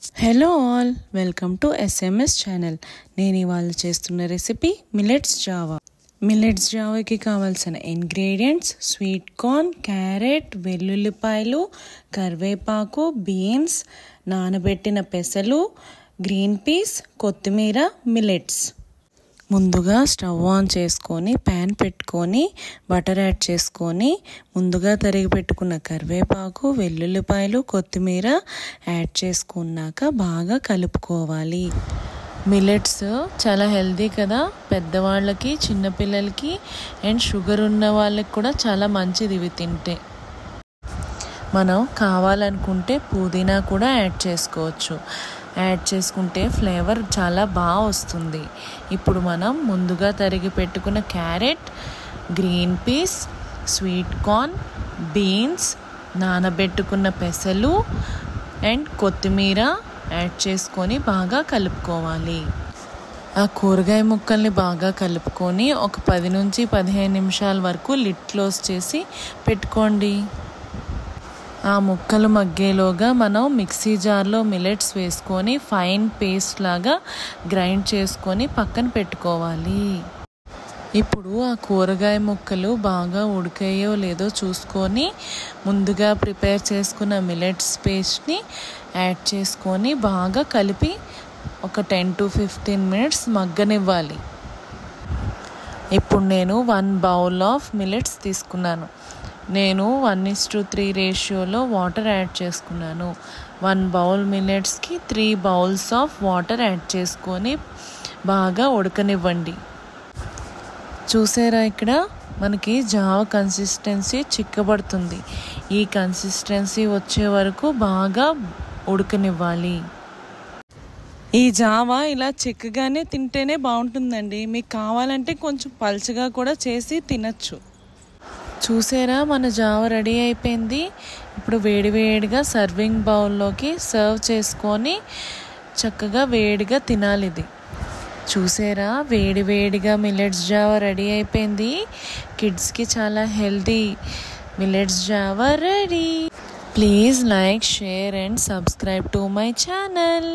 Hello all, welcome to SMS channel. నేను ఇవాళ చేస్తున్న రెసిపీ మిల్లెట్స్ జావా. మిల్లెట్స్ జావాకి కావాల్సిన ఇంగ్రీడియంట్స్: స్వీట్ కార్న్, క్యారెట్, వెల్లుల్లిపాయలు, కరివేపాకు, బీన్స్, నానబెట్టిన పెసలు, గ్రీన్ పీస్, కొత్తిమీర, మిల్లెట్స్. ముందుగా స్టవ్ ఆన్ చేసుకొని ప్యాన్ పెట్టుకొని బటర్ యాడ్ చేసుకొని ముందుగా తరిగి పెట్టుకున్న కరివేపాకు, వెల్లుల్లిపాయలు, కొత్తిమీర యాడ్ చేసుకున్నాక బాగా కలుపుకోవాలి. మిల్లెట్స్ చాలా హెల్దీ కదా, పెద్దవాళ్ళకి, చిన్నపిల్లలకి అండ్ షుగర్ ఉన్న వాళ్ళకి కూడా చాలా మంచిది ఇవి తింటే. మనం కావాలనుకుంటే పుదీనా కూడా యాడ్ చేసుకోవచ్చు. యాడ్ చేసుకుంటే ఫ్లేవర్ చాలా బాగా వస్తుంది. ఇప్పుడు మనం ముందుగా తరిగి పెట్టుకున్న carrot, green peas, sweet corn, beans, నానబెట్టుకున్న పెసలు అండ్ కొత్తిమీర యాడ్ చేసుకొని బాగా కలుపుకోవాలి. ఆ కూరగాయ ముక్కల్ని బాగా కలుపుకొని ఒక 10 నుంచి 15 నిమిషాల వరకు లిడ్ క్లోజ్ చేసి పెట్టుకోండి. ఆ ముక్కలు మగ్గేలోగా మనం మిక్సీ జార్లో మిల్లెట్స్ వేసుకొని ఫైన్ పేస్ట్ లాగా గ్రైండ్ చేసుకొని పక్కన పెట్టుకోవాలి. ఇప్పుడు ఆ కూరగాయ ముక్కలు బాగా ఉడికాయో లేదో చూసుకొని ముందుగా ప్రిపేర్ చేసుకున్న మిల్లెట్స్ పేస్ట్ని యాడ్ చేసుకొని బాగా కలిపి ఒక 10 to 15 మినిట్స్ మగ్గనివ్వాలి. ఇప్పుడు నేను 1 బౌల్ ఆఫ్ మిల్లెట్స్ తీసుకున్నాను. నేను 1:3 రేషియోలో వాటర్ యాడ్ చేసుకున్నాను. 1 బౌల్ మిల్లెట్స్కి 3 బౌల్స్ ఆఫ్ వాటర్ యాడ్ చేసుకొని బాగా ఉడకనివ్వండి. చూసారా, ఇక్కడ మనకి జావ కన్సిస్టెన్సీ చిక్కబడుతుంది. ఈ కన్సిస్టెన్సీ వచ్చే వరకు బాగా ఉడకనివ్వాలి. ఈ జావా ఇలా చిక్కగానే తింటేనే బాగుంటుందండి. మీకు కావాలంటే కొంచెం పల్చగా కూడా చేసి తినచ్చు. చూసారా, మన జావ రెడీ అయిపోయింది. ఇప్పుడు వేడివేడిగా సర్వింగ్ బౌల్లోకి సర్వ్ చేసుకొని చక్కగా వేడిగా తినాలి. ఇది చూసారా, వేడివేడిగా మిల్లెట్స్ జావ రెడీ అయిపోయింది. కిడ్స్కి చాలా హెల్తీ మిల్లెట్స్ జావ ready. Please like, share and subscribe to my channel.